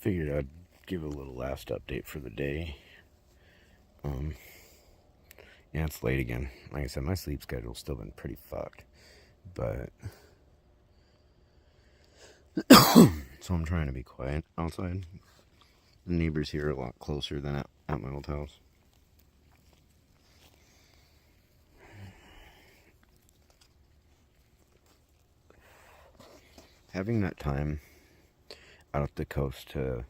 Figured I'd give a little last update for the day. Yeah, it's late again. Like I said, my sleep schedule's still been pretty fucked. But so I'm trying to be quiet outside. The neighbors here are a lot closer than at my old house. Having that time out at the coast to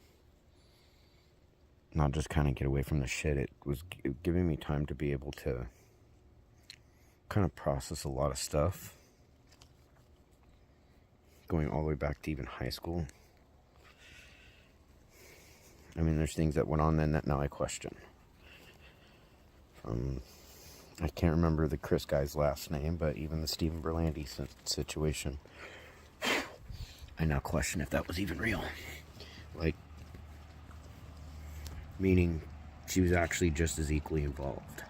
not just kind of get away from the shit, it was giving me time to be able to kind of process a lot of stuff. Going all the way back to even high school. I mean, there's things that went on then that now I question. I can't remember the Chris guy's last name, but even the Stephen Berlanti situation, I now question if that was even real. Like, meaning she was actually just as equally involved.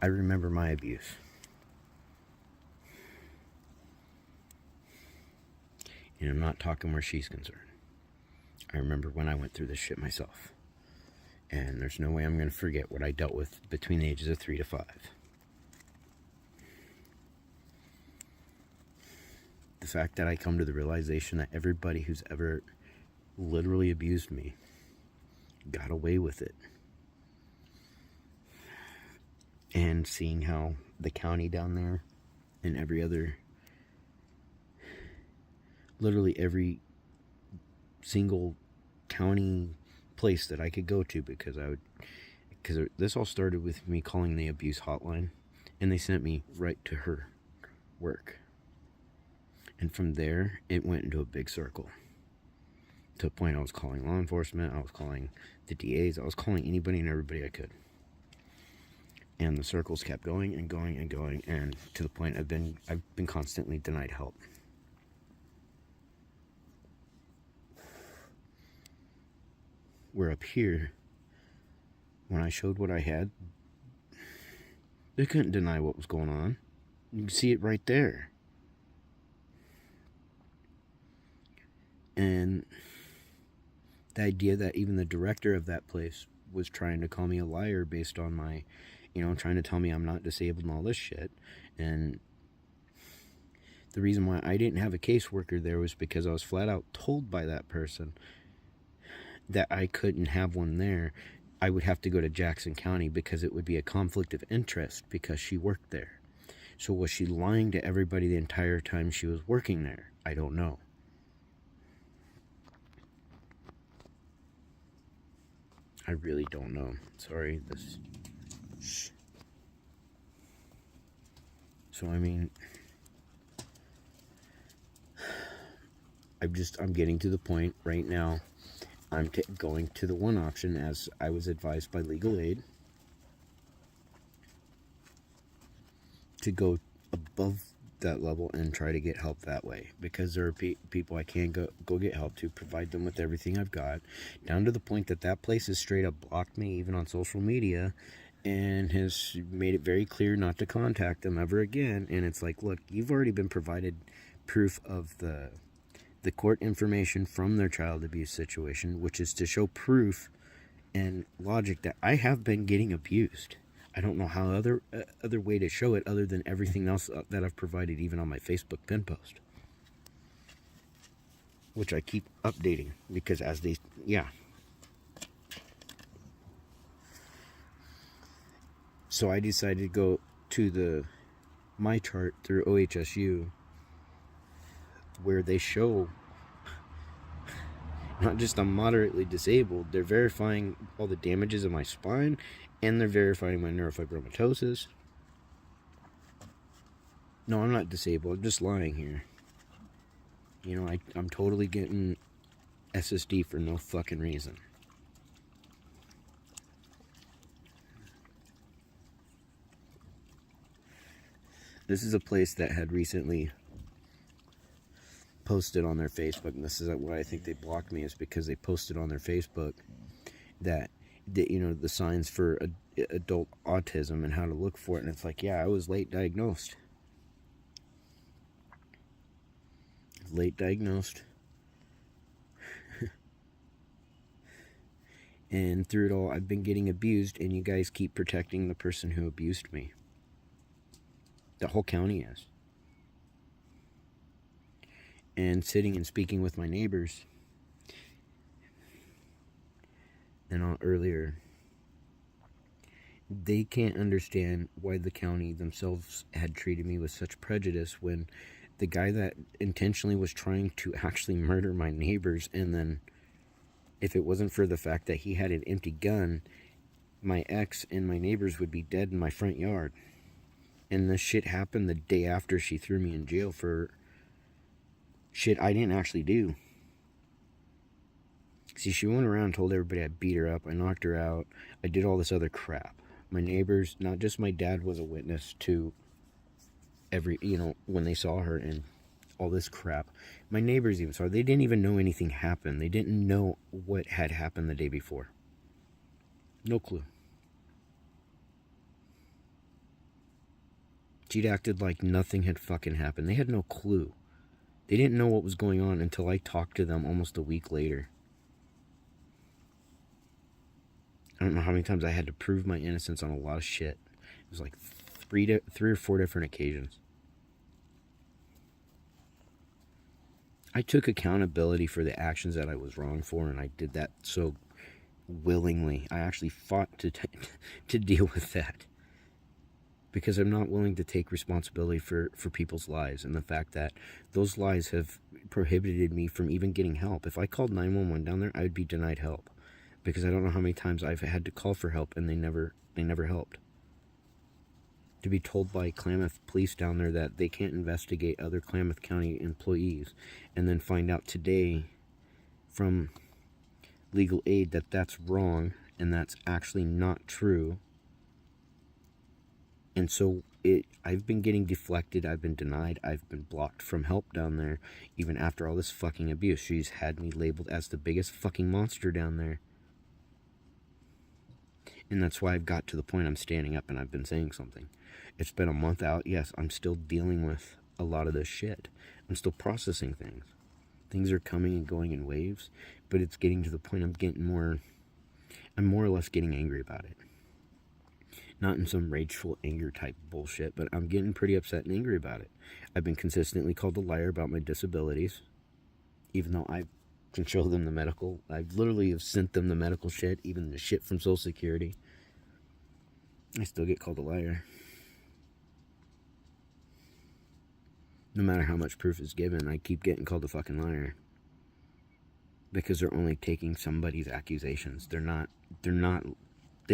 I remember my abuse. And I'm not talking where she's concerned. I remember when I went through this shit myself. And there's no way I'm going to forget what I dealt with between the ages of 3 to 5. The fact that I come to the realization that everybody who's ever literally abused me got away with it. And seeing how the county down there and every other, literally every single county place that I could go to, because this all started with me calling the abuse hotline, and they sent me right to her work. And from there, it went into a big circle. To a point I was calling law enforcement, I was calling the DAs, I was calling anybody and everybody I could. And the circles kept going and going and going, and to the point I've been constantly denied help. Where up here, when I showed what I had, they couldn't deny what was going on. You can see it right there. And the idea that even the director of that place was trying to call me a liar based on my, trying to tell me I'm not disabled and all this shit. And the reason why I didn't have a caseworker there was because I was flat out told by that person that I couldn't have one there. I would have to go to Jackson County because it would be a conflict of interest because she worked there. So was she lying to everybody the entire time she was working there? I don't know. I really don't know. Sorry, So, I mean, I'm getting to the point right now. I'm going to the one option as I was advised by legal aid to go above that level and try to get help that way, because there are people I can go get help to, provide them with everything I've got, down to the point that place has straight up blocked me even on social media and has made it very clear not to contact them ever again. And it's like, look, you've already been provided proof of the court information from their child abuse situation, which is to show proof and logic that I have been getting abused. I don't know how other way to show it other than everything else that I've provided, even on my Facebook pin post, which I keep updating because So I decided to go to my chart through OHSU, where they show not just I'm moderately disabled, they're verifying all the damages of my spine, and they're verifying my neurofibromatosis. No, I'm not disabled, I'm just lying here. I'm totally getting SSD for no fucking reason. This is a place that had recently posted on their Facebook, and this is why I think they blocked me, is because they posted on their Facebook that the signs for adult autism and how to look for it, and it's like, yeah, I was late diagnosed. And through it all, I've been getting abused, and you guys keep protecting the person who abused me. The whole county is. And sitting and speaking with my neighbors, and earlier, they can't understand why the county themselves had treated me with such prejudice when the guy that intentionally was trying to actually murder my neighbors, and then if it wasn't for the fact that he had an empty gun, my ex and my neighbors would be dead in my front yard. And this shit happened the day after she threw me in jail for shit I didn't actually do. See, she went around and told everybody I beat her up, I knocked her out, I did all this other crap. My neighbors, not just my dad, was a witness to every, when they saw her and all this crap. My neighbors even saw her. They didn't even know anything happened. They didn't know what had happened the day before. No clue. She'd acted like nothing had fucking happened. They had no clue. They didn't know what was going on until I talked to them almost a week later. I don't know how many times I had to prove my innocence on a lot of shit. It was like three or four different occasions. I took accountability for the actions that I was wrong for, and I did that so willingly. I actually fought to deal with that. Because I'm not willing to take responsibility for people's lives, and the fact that those lies have prohibited me from even getting help. If I called 911 down there, I would be denied help. Because I don't know how many times I've had to call for help and they never helped. To be told by Klamath police down there that they can't investigate other Klamath County employees, and then find out today from legal aid that that's wrong and that's actually not true. And so I've been getting deflected, I've been denied, I've been blocked from help down there, even after all this fucking abuse. She's had me labeled as the biggest fucking monster down there. And that's why I've got to the point I'm standing up and I've been saying something. It's been a month out. Yes, I'm still dealing with a lot of this shit. I'm still processing things. Things are coming and going in waves, but it's getting to the point I'm more or less getting angry about it. Not in some rageful anger type bullshit, but I'm getting pretty upset and angry about it. I've been consistently called a liar about my disabilities, even though I can show them the medical. I literally have sent them the medical shit, even the shit from Social Security. I still get called a liar. No matter how much proof is given, I keep getting called a fucking liar. Because they're only taking somebody's accusations. They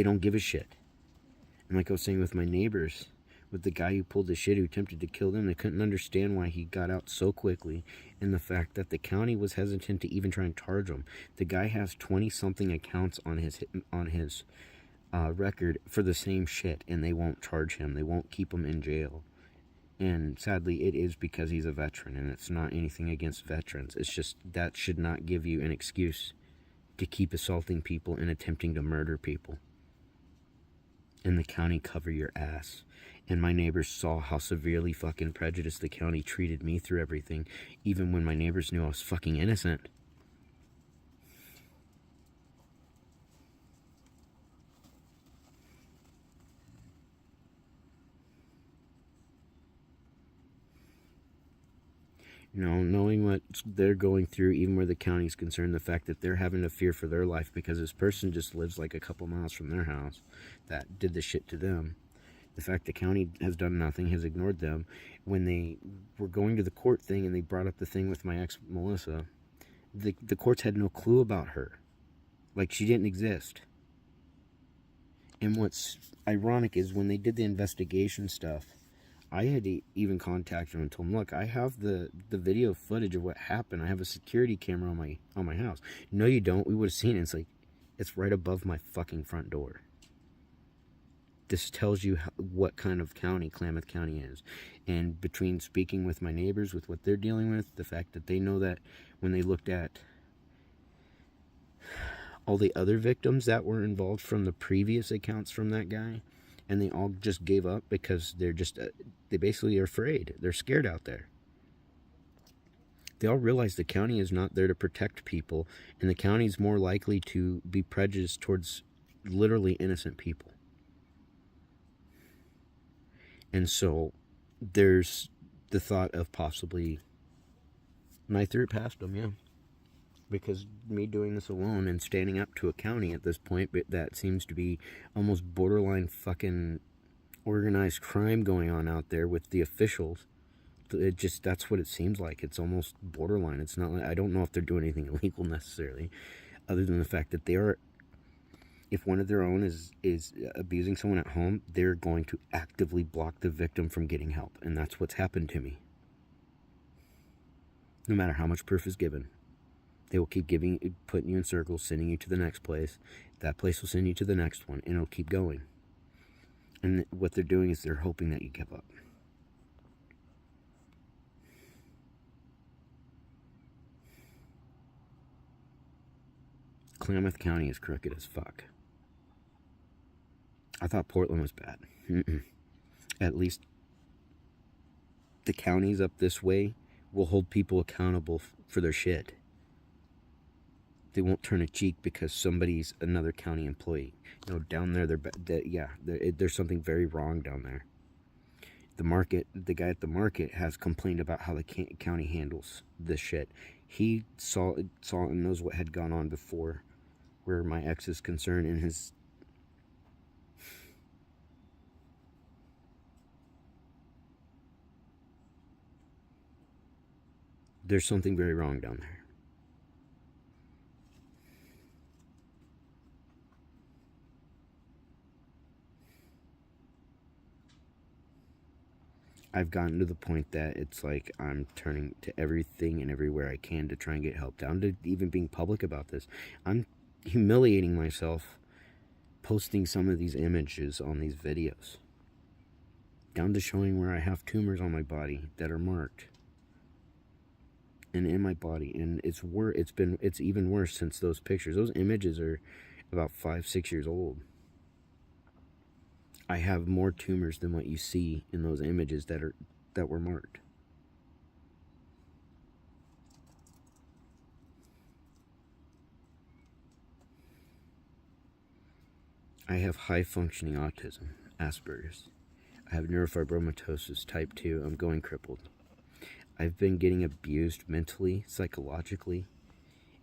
don't give a shit. And like I was saying with my neighbors, with the guy who pulled the shit who attempted to kill them, they couldn't understand why he got out so quickly, and the fact that the county was hesitant to even try and charge him. The guy has 20-something accounts on his record for the same shit, and they won't charge him. They won't keep him in jail. And sadly, it is because he's a veteran, and it's not anything against veterans. It's just that should not give you an excuse to keep assaulting people and attempting to murder people. And the county cover your ass. And my neighbors saw how severely fucking prejudiced the county treated me through everything, even when my neighbors knew I was fucking innocent. Knowing what they're going through, even where the county's concerned, the fact that they're having to fear for their life because this person just lives like a couple miles from their house that did this shit to them. The fact the county has done nothing, has ignored them. When they were going to the court thing and they brought up the thing with my ex, Melissa, the courts had no clue about her. Like, she didn't exist. And what's ironic is when they did the investigation stuff, I had to even contact them and told them, look, I have the video footage of what happened. I have a security camera on my house. No, you don't. We would have seen it. It's like, it's right above my fucking front door. This tells you what kind of county Klamath County is. And between speaking with my neighbors, with what they're dealing with, the fact that they know that when they looked at all the other victims that were involved from the previous accounts from that guy, and they all just gave up because they're just, they basically are afraid. They're scared out there. They all realize the county is not there to protect people, and the county is more likely to be prejudiced towards literally innocent people. And so there's the thought of possibly, and I threw it past them, yeah. Because me doing this alone and standing up to a county at this point, that seems to be almost borderline fucking organized crime going on out there with the officials. It just, that's what it seems like. It's almost borderline. It's not like, I don't know if they're doing anything illegal necessarily, other than the fact that they are, if one of their own is abusing someone at home, they're going to actively block the victim from getting help. And that's what's happened to me. No matter how much proof is given, they will keep putting you in circles, sending you to the next place. That place will send you to the next one, and it'll keep going. And what they're doing is they're hoping that you give up. Klamath County is crooked as fuck. I thought Portland was bad. At least the counties up this way will hold people accountable for their shit. They won't turn a cheek because somebody's another county employee. You know, down there, there's something very wrong down there. The guy at the market has complained about how the county handles this shit. He saw and knows what had gone on before, where my ex is concerned, and there's something very wrong down there. I've gotten to the point that it's like I'm turning to everything and everywhere I can to try and get help, down to even being public about this. I'm humiliating myself posting some of these images on these videos, down to showing where I have tumors on my body that are marked and in my body. And it's even worse since those pictures. Those images are about 5-6 years old. I have more tumors than what you see in those images that were marked. I have high functioning autism, Asperger's. I have neurofibromatosis type 2. I'm going crippled. I've been getting abused mentally, psychologically,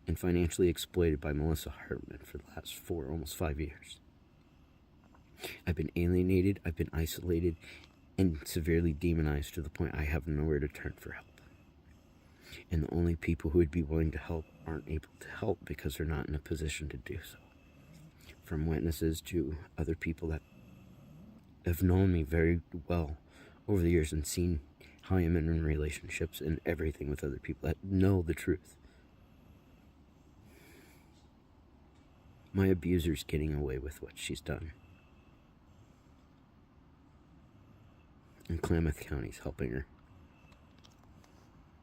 and financially exploited by Melissa Hartman for the last almost 5 years. I've been alienated, I've been isolated, and severely demonized to the point I have nowhere to turn for help. And the only people who would be willing to help aren't able to help because they're not in a position to do so. From witnesses to other people that have known me very well over the years and seen how I am in relationships and everything with other people that know the truth. My abuser's getting away with what she's done. And Klamath County's helping her.